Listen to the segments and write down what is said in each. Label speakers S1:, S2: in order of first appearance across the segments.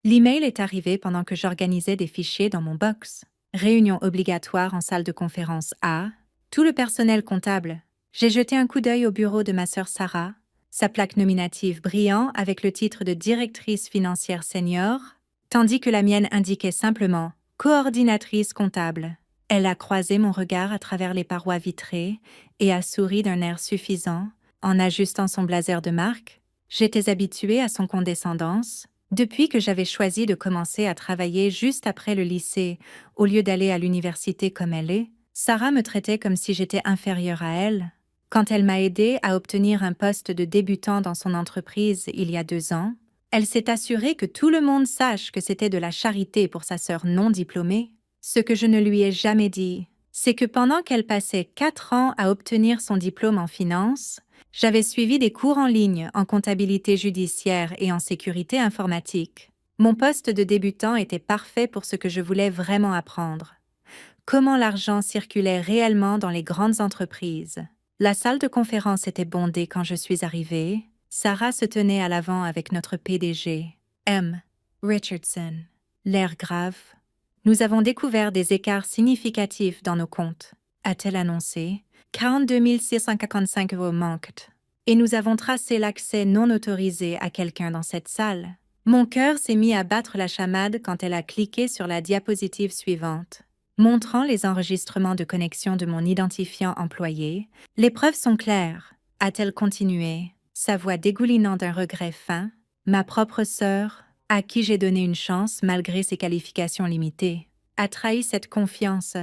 S1: L'email est arrivé pendant que j'organisais des fichiers dans mon box. Réunion obligatoire en salle de conférence A. Tout le personnel comptable. J'ai jeté un coup d'œil au bureau de ma sœur Sarah. Sa plaque nominative brillant avec le titre de directrice financière senior, tandis que la mienne indiquait simplement coordinatrice comptable. Elle a croisé mon regard à travers les parois vitrées et a souri d'un air suffisant en ajustant son blazer de marque. J'étais habituée à son condescendance. Depuis que j'avais choisi de commencer à travailler juste après le lycée, au lieu d'aller à l'université comme elle est, Sarah me traitait comme si j'étais inférieure à elle. Quand elle m'a aidée à obtenir un poste de débutant dans son entreprise il y a 2 ans, elle s'est assurée que tout le monde sache que c'était de la charité pour sa sœur non diplômée. Ce que je ne lui ai jamais dit, c'est que pendant qu'elle passait 4 ans à obtenir son diplôme en finance, j'avais suivi des cours en ligne en comptabilité judiciaire et en sécurité informatique. Mon poste de débutant était parfait pour ce que je voulais vraiment apprendre. Comment l'argent circulait réellement dans les grandes entreprises. La salle de conférence était bondée quand je suis arrivée. Sarah se tenait à l'avant avec notre PDG, M. Richardson. L'air grave. Nous avons découvert des écarts significatifs dans nos comptes, a-t-elle annoncé. 42 655 euros manquent. Et nous avons tracé l'accès non autorisé à quelqu'un dans cette salle. Mon cœur s'est mis à battre la chamade quand elle a cliqué sur la diapositive suivante. Montrant les enregistrements de connexion de mon identifiant employé, les preuves sont claires, a-t-elle continué, sa voix dégoulinant d'un regret fin. Ma propre sœur, à qui j'ai donné une chance malgré ses qualifications limitées, a trahi cette confiance.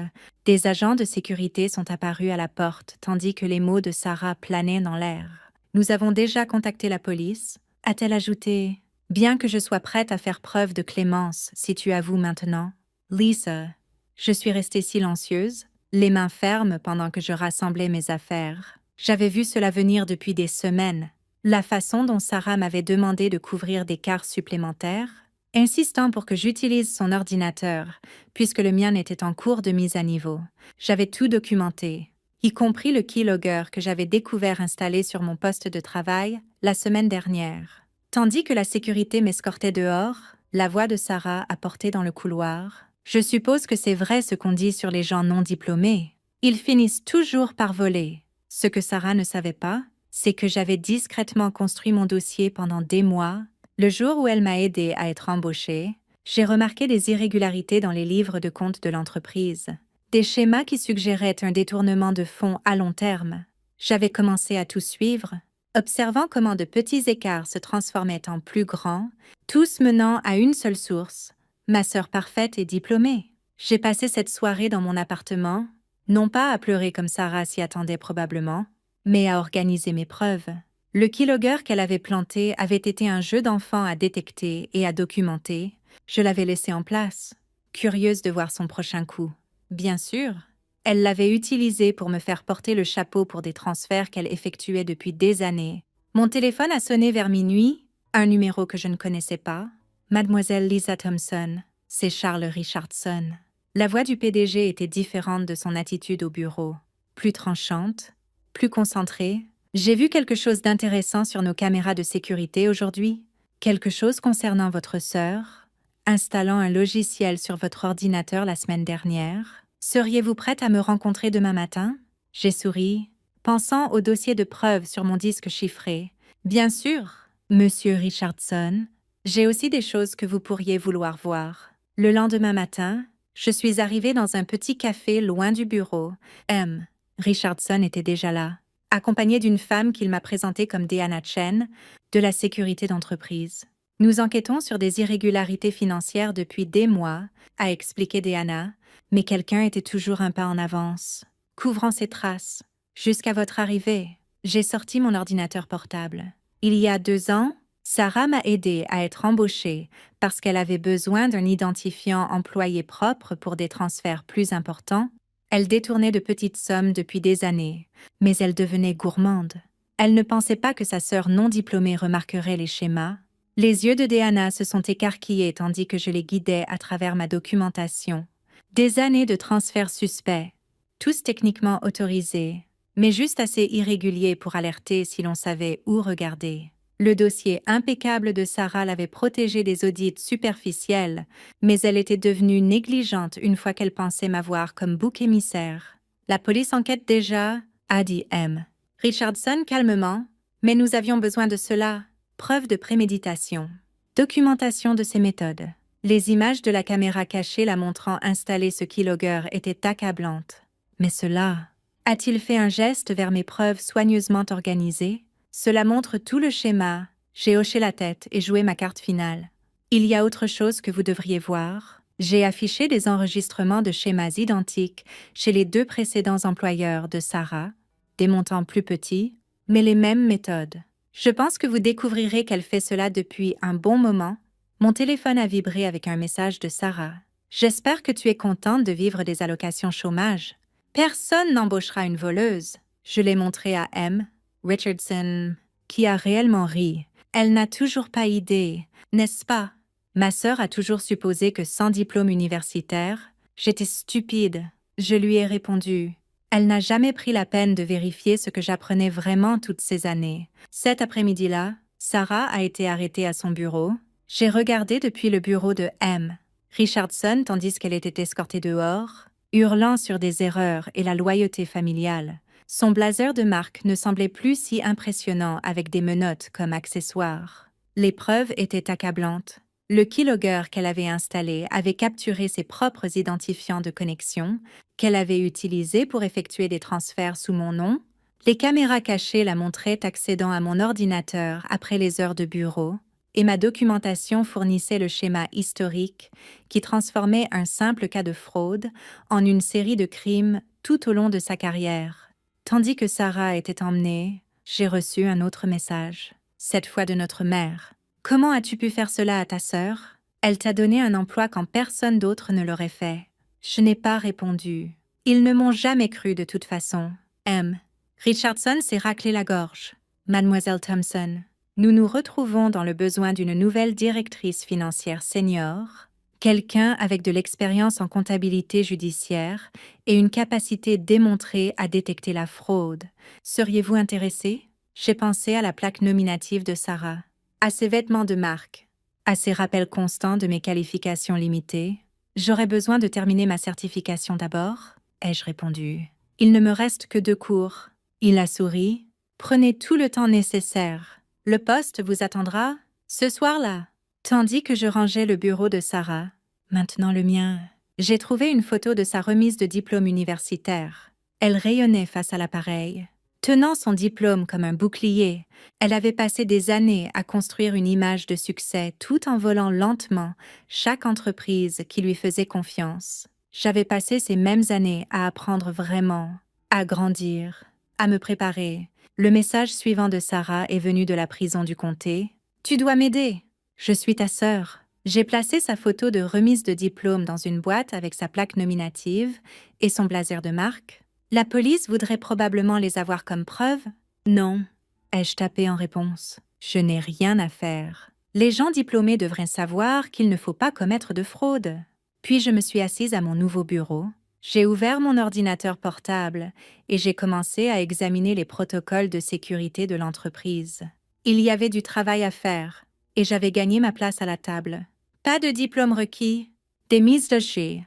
S1: Des agents de sécurité sont apparus à la porte tandis que les mots de Sarah planaient dans l'air. Nous avons déjà contacté la police, a-t-elle ajouté. Bien que je sois prête à faire preuve de clémence si tu avoues maintenant. Lisa. Je suis restée silencieuse, les mains fermes pendant que je rassemblais mes affaires. J'avais vu cela venir depuis des semaines. La façon dont Sarah m'avait demandé de couvrir des quarts supplémentaires, insistant pour que j'utilise son ordinateur, puisque le mien était en cours de mise à niveau. J'avais tout documenté, y compris le keylogger que j'avais découvert installé sur mon poste de travail la semaine dernière. Tandis que la sécurité m'escortait dehors, la voix de Sarah a porté dans le couloir. Je suppose que c'est vrai ce qu'on dit sur les gens non diplômés. Ils finissent toujours par voler. Ce que Sarah ne savait pas, c'est que j'avais discrètement construit mon dossier pendant des mois. Le jour où elle m'a aidée à être embauchée, j'ai remarqué des irrégularités dans les livres de compte de l'entreprise. Des schémas qui suggéraient un détournement de fonds à long terme. J'avais commencé à tout suivre, observant comment de petits écarts se transformaient en plus grands, tous menant à une seule source. Ma sœur parfaite est diplômée. J'ai passé cette soirée dans mon appartement, non pas à pleurer comme Sarah s'y attendait probablement, mais à organiser mes preuves. Le keylogger qu'elle avait planté avait été un jeu d'enfant à détecter et à documenter. Je l'avais laissé en place, curieuse de voir son prochain coup. Bien sûr, elle l'avait utilisé pour me faire porter le chapeau pour des transferts qu'elle effectuait depuis des années. Mon téléphone a sonné vers minuit, un numéro que je ne connaissais pas. Mademoiselle Lisa Thompson, c'est Charles Richardson. La voix du PDG était différente de son attitude au bureau, plus tranchante, plus concentrée. J'ai vu quelque chose d'intéressant sur nos caméras de sécurité aujourd'hui. Quelque chose concernant votre sœur, installant un logiciel sur votre ordinateur la semaine dernière. Seriez-vous prête à me rencontrer demain matin? J'ai souri, pensant au dossier de preuves sur mon disque chiffré. Bien sûr, Monsieur Richardson. J'ai aussi des choses que vous pourriez vouloir voir. Le lendemain matin, je suis arrivée dans un petit café loin du bureau. M. Richardson était déjà là, accompagné d'une femme qu'il m'a présentée comme Deanna Chen, de la sécurité d'entreprise. Nous enquêtons sur des irrégularités financières depuis des mois, a expliqué Deanna, mais quelqu'un était toujours un pas en avance, couvrant ses traces. Jusqu'à votre arrivée, j'ai sorti mon ordinateur portable. Il y a 2 ans, Sarah m'a aidée à être embauchée parce qu'elle avait besoin d'un identifiant employé propre pour des transferts plus importants. Elle détournait de petites sommes depuis des années, mais elle devenait gourmande. Elle ne pensait pas que sa sœur non diplômée remarquerait les schémas. Les yeux de Deanna se sont écarquillés tandis que je les guidais à travers ma documentation. Des années de transferts suspects, tous techniquement autorisés, mais juste assez irréguliers pour alerter si l'on savait où regarder. Le dossier impeccable de Sarah l'avait protégée des audits superficiels, mais elle était devenue négligente une fois qu'elle pensait m'avoir comme bouc émissaire. La police enquête déjà, a dit M. Richardson calmement, mais nous avions besoin de cela. Preuve de préméditation. Documentation de ses méthodes. Les images de la caméra cachée la montrant installer ce keylogger étaient accablantes. Mais cela... A-t-il fait un geste vers mes preuves soigneusement organisées? Cela montre tout le schéma. J'ai hoché la tête et joué ma carte finale. Il y a autre chose que vous devriez voir. J'ai affiché des enregistrements de schémas identiques chez les 2 précédents employeurs de Sarah, des montants plus petits, mais les mêmes méthodes. Je pense que vous découvrirez qu'elle fait cela depuis un bon moment. Mon téléphone a vibré avec un message de Sarah. J'espère que tu es contente de vivre des allocations chômage. Personne n'embauchera une voleuse. Je l'ai montré à M. Richardson, qui a réellement ri. Elle n'a toujours pas idée, n'est-ce pas? Ma sœur a toujours supposé que sans diplôme universitaire, j'étais stupide. Je lui ai répondu. Elle n'a jamais pris la peine de vérifier ce que j'apprenais vraiment toutes ces années. Cet après-midi-là, Sarah a été arrêtée à son bureau. J'ai regardé depuis le bureau de M. Richardson tandis qu'elle était escortée dehors, hurlant sur des erreurs et la loyauté familiale. Son blazer de marque ne semblait plus si impressionnant avec des menottes comme accessoire. Les preuves étaient accablantes. Le keylogger qu'elle avait installé avait capturé ses propres identifiants de connexion, qu'elle avait utilisés pour effectuer des transferts sous mon nom. Les caméras cachées la montraient accédant à mon ordinateur après les heures de bureau, et ma documentation fournissait le schéma historique qui transformait un simple cas de fraude en une série de crimes tout au long de sa carrière. Tandis que Sarah était emmenée, j'ai reçu un autre message, cette fois de notre mère. « Comment as-tu pu faire cela à ta sœur? Elle t'a donné un emploi quand personne d'autre ne l'aurait fait. » Je n'ai pas répondu. Ils ne m'ont jamais cru de toute façon. M. Richardson s'est raclé la gorge. Mademoiselle Thompson, nous nous retrouvons dans le besoin d'une nouvelle directrice financière senior, quelqu'un avec de l'expérience en comptabilité judiciaire et une capacité démontrée à détecter la fraude. Seriez-vous intéressé? J'ai pensé à la plaque nominative de Sarah, à ses vêtements de marque, à ses rappels constants de mes qualifications limitées. J'aurais besoin de terminer ma certification d'abord, ai-je répondu. Il ne me reste que 2 cours. Il a souri. Prenez tout le temps nécessaire. Le poste vous attendra ce soir-là. Tandis que je rangeais le bureau de Sarah, maintenant le mien, j'ai trouvé une photo de sa remise de diplôme universitaire. Elle rayonnait face à l'appareil. Tenant son diplôme comme un bouclier, elle avait passé des années à construire une image de succès tout en volant lentement chaque entreprise qui lui faisait confiance. J'avais passé ces mêmes années à apprendre vraiment, à grandir, à me préparer. Le message suivant de Sarah est venu de la prison du comté. « Tu dois m'aider. Je suis ta sœur. » J'ai placé sa photo de remise de diplôme dans une boîte avec sa plaque nominative et son blazer de marque. La police voudrait probablement les avoir comme preuve. Non, ai-je tapé en réponse. Je n'ai rien à faire. Les gens diplômés devraient savoir qu'il ne faut pas commettre de fraude. Puis je me suis assise à mon nouveau bureau. J'ai ouvert mon ordinateur portable et j'ai commencé à examiner les protocoles de sécurité de l'entreprise. Il y avait du travail à faire et j'avais gagné ma place à la table. Pas de diplôme requis, des mises de jet.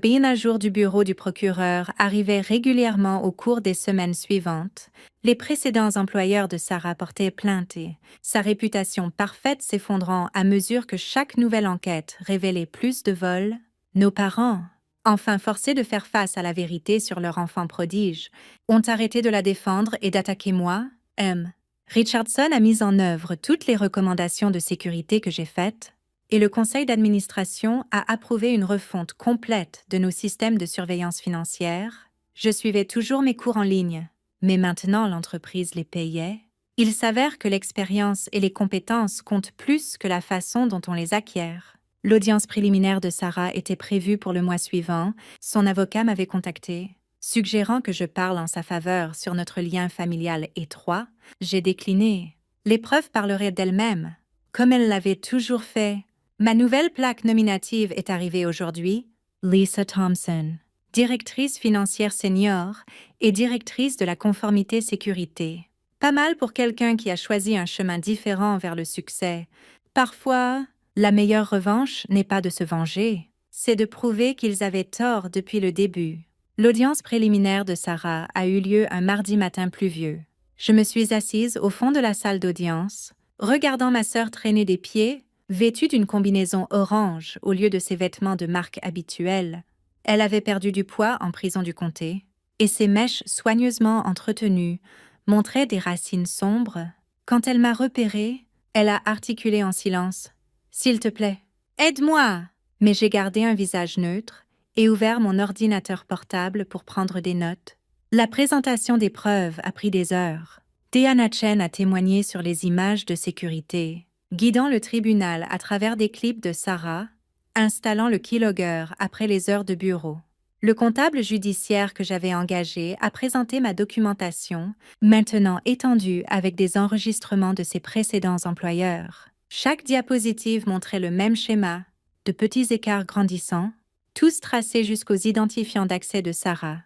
S1: Bien à jour du bureau du procureur arrivait régulièrement au cours des semaines suivantes. Les précédents employeurs de Sarah portaient plainte et sa réputation parfaite s'effondrant à mesure que chaque nouvelle enquête révélait plus de vols. Nos parents, enfin forcés de faire face à la vérité sur leur enfant prodige, ont arrêté de la défendre et d'attaquer moi, M. Richardson a mis en œuvre toutes les recommandations de sécurité que j'ai faites, et le conseil d'administration a approuvé une refonte complète de nos systèmes de surveillance financière. Je suivais toujours mes cours en ligne, mais maintenant l'entreprise les payait. Il s'avère que l'expérience et les compétences comptent plus que la façon dont on les acquiert. L'audience préliminaire de Sarah était prévue pour le mois suivant. Son avocat m'avait contacté, suggérant que je parle en sa faveur sur notre lien familial étroit. J'ai décliné. Les preuves parleraient d'elles-mêmes, comme elles l'avaient toujours fait. Ma nouvelle plaque nominative est arrivée aujourd'hui. Lisa Thompson, directrice financière senior et directrice de la conformité sécurité. Pas mal pour quelqu'un qui a choisi un chemin différent vers le succès. Parfois, la meilleure revanche n'est pas de se venger, c'est de prouver qu'ils avaient tort depuis le début. L'audience préliminaire de Sarah a eu lieu un mardi matin pluvieux. Je me suis assise au fond de la salle d'audience, regardant ma sœur traîner des pieds, vêtue d'une combinaison orange au lieu de ses vêtements de marque habituels. Elle avait perdu du poids en prison du comté, et ses mèches soigneusement entretenues montraient des racines sombres. Quand elle m'a repérée, elle a articulé en silence « S'il te plaît, aide-moi !» Mais j'ai gardé un visage neutre et ouvert mon ordinateur portable pour prendre des notes. La présentation des preuves a pris des heures. Deanna Chen a témoigné sur les images de sécurité, guidant le tribunal à travers des clips de Sarah, installant le keylogger après les heures de bureau. Le comptable judiciaire que j'avais engagé a présenté ma documentation, maintenant étendue avec des enregistrements de ses précédents employeurs. Chaque diapositive montrait le même schéma, de petits écarts grandissants, tous tracés jusqu'aux identifiants d'accès de Sarah.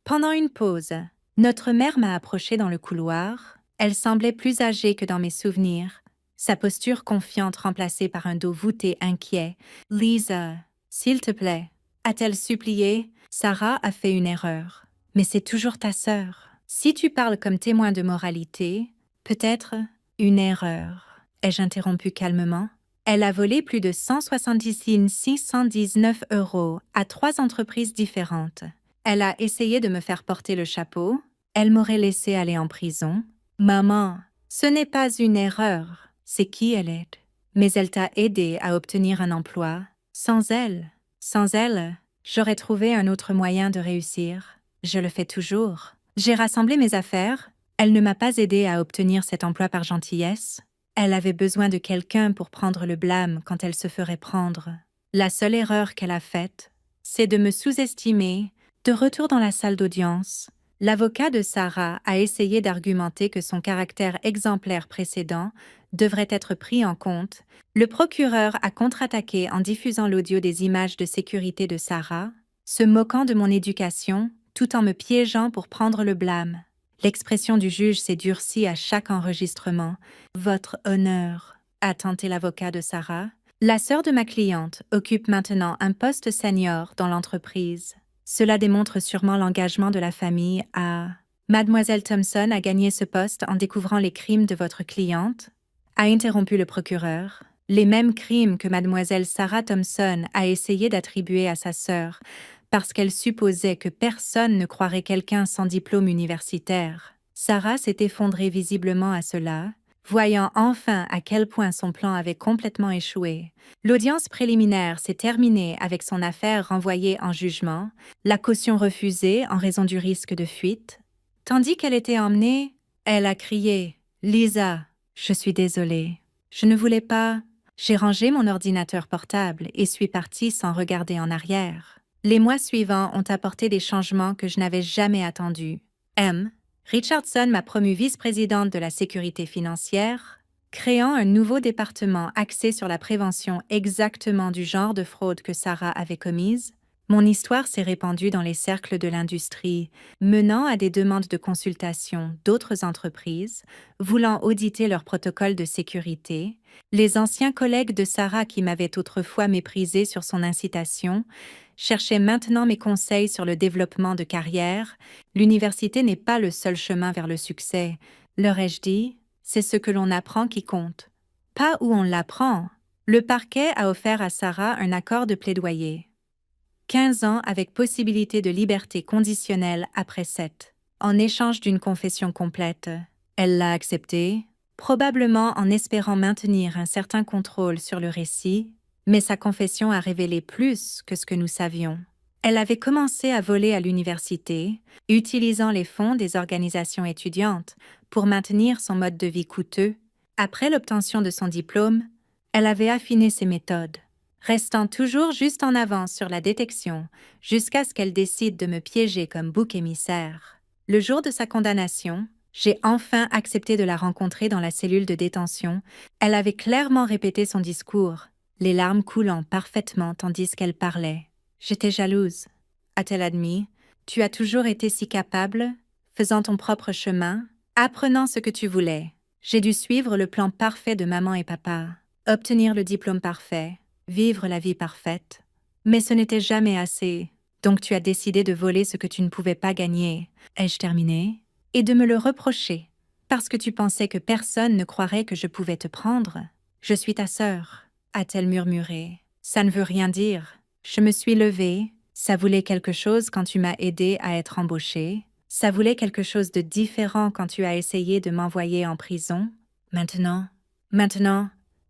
S1: Pendant une pause, notre mère m'a approchée dans le couloir. Elle semblait plus âgée que dans mes souvenirs, sa posture confiante remplacée par un dos voûté inquiet. « Lisa, s'il te plaît », a-t-elle supplié. Sarah a fait une erreur. Mais c'est toujours ta sœur. Si tu parles comme témoin de moralité, peut-être une erreur. Ai-je interrompu calmement? Elle a volé plus de 170 619 € à 3 entreprises différentes. Elle a essayé de me faire porter le chapeau. Elle m'aurait laissé aller en prison. Maman, ce n'est pas une erreur. C'est qui elle est. Mais elle t'a aidé à obtenir un emploi. Sans elle, j'aurais trouvé un autre moyen de réussir. Je le fais toujours. J'ai rassemblé mes affaires. Elle ne m'a pas aidé à obtenir cet emploi par gentillesse. Elle avait besoin de quelqu'un pour prendre le blâme quand elle se ferait prendre. La seule erreur qu'elle a faite, c'est de me sous-estimer. De retour dans la salle d'audience, l'avocat de Sarah a essayé d'argumenter que son caractère exemplaire précédent devrait être pris en compte. Le procureur a contre-attaqué en diffusant l'audio des images de sécurité de Sarah, se moquant de mon éducation, tout en me piégeant pour prendre le blâme. L'expression du juge s'est durcie à chaque enregistrement. « Votre honneur », a tenté l'avocat de Sarah. La sœur de ma cliente occupe maintenant un poste senior dans l'entreprise. Cela démontre sûrement l'engagement de la famille à... Mademoiselle Thompson a gagné ce poste en découvrant les crimes de votre cliente, a interrompu le procureur. Les mêmes crimes que mademoiselle Sarah Thompson a essayé d'attribuer à sa sœur, parce qu'elle supposait que personne ne croirait quelqu'un sans diplôme universitaire. Sarah s'est effondrée visiblement à cela, voyant enfin à quel point son plan avait complètement échoué. L'audience préliminaire s'est terminée avec son affaire renvoyée en jugement, la caution refusée en raison du risque de fuite. Tandis qu'elle était emmenée, elle a crié « Lisa, je suis désolée. Je ne voulais pas... » J'ai rangé mon ordinateur portable et suis partie sans regarder en arrière. Les mois suivants ont apporté des changements que je n'avais jamais attendus. M. Richardson m'a promue vice-présidente de la sécurité financière, créant un nouveau département axé sur la prévention exactement du genre de fraude que Sarah avait commise. Mon histoire s'est répandue dans les cercles de l'industrie, menant à des demandes de consultation d'autres entreprises, voulant auditer leurs protocoles de sécurité. Les anciens collègues de Sarah qui m'avaient autrefois méprisée sur son incitation cherchaient maintenant mes conseils sur le développement de carrière. L'université n'est pas le seul chemin vers le succès. Leur ai-je dit, c'est ce que l'on apprend qui compte. Pas où on l'apprend. Le parquet a offert à Sarah un accord de plaidoyer. 15 ans avec possibilité de liberté conditionnelle après 7. En échange d'une confession complète, elle l'a accepté, probablement en espérant maintenir un certain contrôle sur le récit, mais sa confession a révélé plus que ce que nous savions. Elle avait commencé à voler à l'université, utilisant les fonds des organisations étudiantes pour maintenir son mode de vie coûteux. Après l'obtention de son diplôme, elle avait affiné ses méthodes, restant toujours juste en avance sur la détection, jusqu'à ce qu'elle décide de me piéger comme bouc émissaire. Le jour de sa condamnation, j'ai enfin accepté de la rencontrer dans la cellule de détention. Elle avait clairement répété son discours, les larmes coulant parfaitement tandis qu'elle parlait. J'étais jalouse, a-t-elle admis. Tu as toujours été si capable, faisant ton propre chemin. Apprenant ce que tu voulais, j'ai dû suivre le plan parfait de maman et papa, obtenir le diplôme parfait, vivre la vie parfaite. Mais ce n'était jamais assez, donc tu as décidé de voler ce que tu ne pouvais pas gagner, ai-je terminé, et de me le reprocher, parce que tu pensais que personne ne croirait que je pouvais te prendre. Je suis ta sœur, a-t-elle murmuré. Ça ne veut rien dire. Je me suis levée, ça voulait quelque chose quand tu m'as aidé à être embauchée. Ça voulait quelque chose de différent quand tu as essayé de m'envoyer en prison. Maintenant,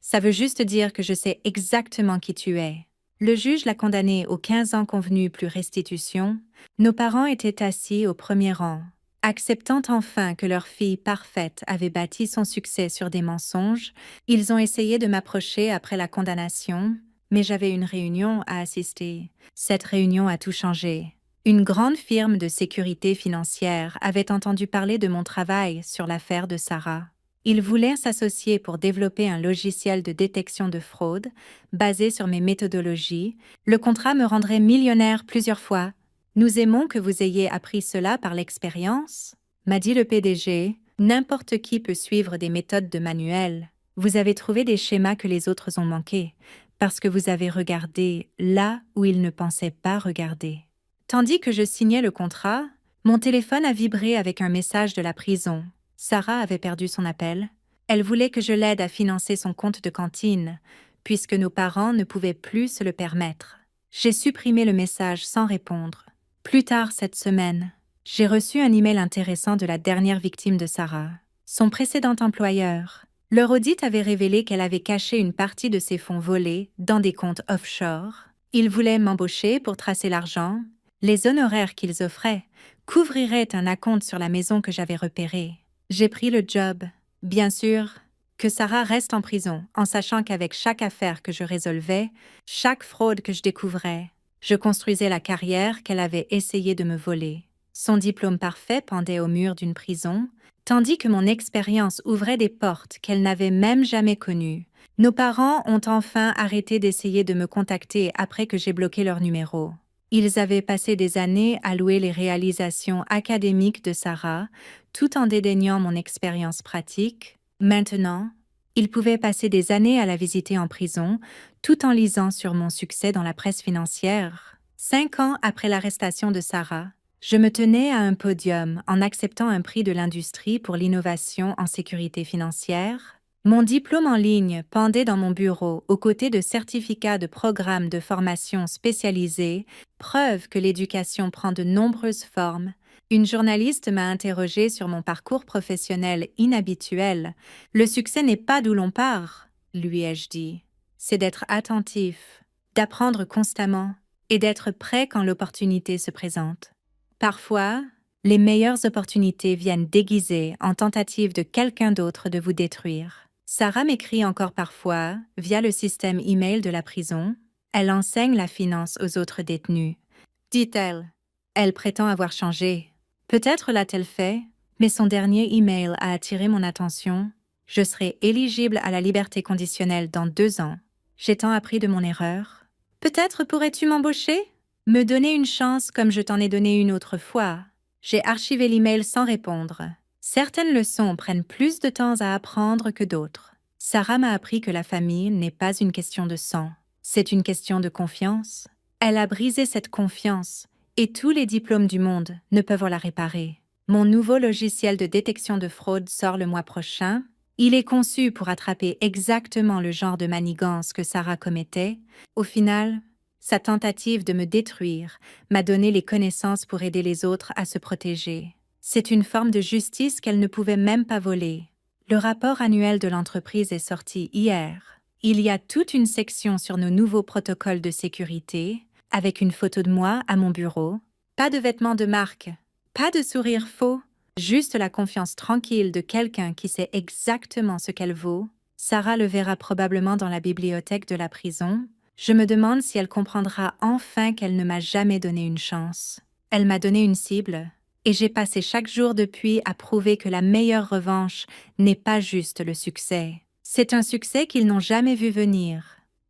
S1: ça veut juste dire que je sais exactement qui tu es. Le juge l'a condamné aux 15 ans convenus plus restitution. Nos parents étaient assis au premier rang, acceptant enfin que leur fille parfaite avait bâti son succès sur des mensonges. Ils ont essayé de m'approcher après la condamnation, mais j'avais une réunion à assister. Cette réunion a tout changé. Une grande firme de sécurité financière avait entendu parler de mon travail sur l'affaire de Sarah. Ils voulaient s'associer pour développer un logiciel de détection de fraude basé sur mes méthodologies. Le contrat me rendrait millionnaire plusieurs fois. Nous aimons que vous ayez appris cela par l'expérience, m'a dit le PDG. N'importe qui peut suivre des méthodes de manuel. Vous avez trouvé des schémas que les autres ont manqués, parce que vous avez regardé là où ils ne pensaient pas regarder. Tandis que je signais le contrat, mon téléphone a vibré avec un message de la prison. Sarah avait perdu son appel. Elle voulait que je l'aide à financer son compte de cantine, puisque nos parents ne pouvaient plus se le permettre. J'ai supprimé le message sans répondre. Plus tard cette semaine, j'ai reçu un email intéressant de la dernière victime de Sarah, son précédent employeur. Leur audit avait révélé qu'elle avait caché une partie de ses fonds volés dans des comptes offshore. Ils voulaient m'embaucher pour tracer l'argent. Les honoraires qu'ils offraient couvriraient un acompte sur la maison que j'avais repérée. J'ai pris le job. Bien sûr, que Sarah reste en prison, en sachant qu'avec chaque affaire que je résolvais, chaque fraude que je découvrais, je construisais la carrière qu'elle avait essayé de me voler. Son diplôme parfait pendait au mur d'une prison, tandis que mon expérience ouvrait des portes qu'elle n'avait même jamais connues. Nos parents ont enfin arrêté d'essayer de me contacter après que j'ai bloqué leur numéro. Ils avaient passé des années à louer les réalisations académiques de Sarah, tout en dédaignant mon expérience pratique. Maintenant, ils pouvaient passer des années à la visiter en prison, tout en lisant sur mon succès dans la presse financière. 5 ans après l'arrestation de Sarah, je me tenais à un podium en acceptant un prix de l'industrie pour l'innovation en sécurité financière. Mon diplôme en ligne pendait dans mon bureau aux côtés de certificats de programmes de formation spécialisés, preuve que l'éducation prend de nombreuses formes. Une journaliste m'a interrogée sur mon parcours professionnel inhabituel. Le succès n'est pas d'où l'on part, lui ai-je dit. C'est d'être attentif, d'apprendre constamment et d'être prêt quand l'opportunité se présente. Parfois, les meilleures opportunités viennent déguisées en tentative de quelqu'un d'autre de vous détruire. Sarah m'écrit encore parfois, via le système email de la prison. Elle enseigne la finance aux autres détenus. Dit-elle, elle prétend avoir changé. Peut-être l'a-t-elle fait, mais son dernier email a attiré mon attention. Je serai éligible à la liberté conditionnelle dans 2 ans. J'ai tant appris de mon erreur. Peut-être pourrais-tu m'embaucher? Me donner une chance comme je t'en ai donné une autre fois. J'ai archivé l'email sans répondre. Certaines leçons prennent plus de temps à apprendre que d'autres. Sarah m'a appris que la famille n'est pas une question de sang, c'est une question de confiance. Elle a brisé cette confiance, et tous les diplômes du monde ne peuvent la réparer. Mon nouveau logiciel de détection de fraude sort le mois prochain. Il est conçu pour attraper exactement le genre de manigance que Sarah commettait. Au final, sa tentative de me détruire m'a donné les connaissances pour aider les autres à se protéger. C'est une forme de justice qu'elle ne pouvait même pas voler. Le rapport annuel de l'entreprise est sorti hier. Il y a toute une section sur nos nouveaux protocoles de sécurité, avec une photo de moi à mon bureau. Pas de vêtements de marque, pas de sourire faux, juste la confiance tranquille de quelqu'un qui sait exactement ce qu'elle vaut. Sarah le verra probablement dans la bibliothèque de la prison. Je me demande si elle comprendra enfin qu'elle ne m'a jamais donné une chance. Elle m'a donné une cible. Et j'ai passé chaque jour depuis à prouver que la meilleure revanche n'est pas juste le succès. C'est un succès qu'ils n'ont jamais vu venir.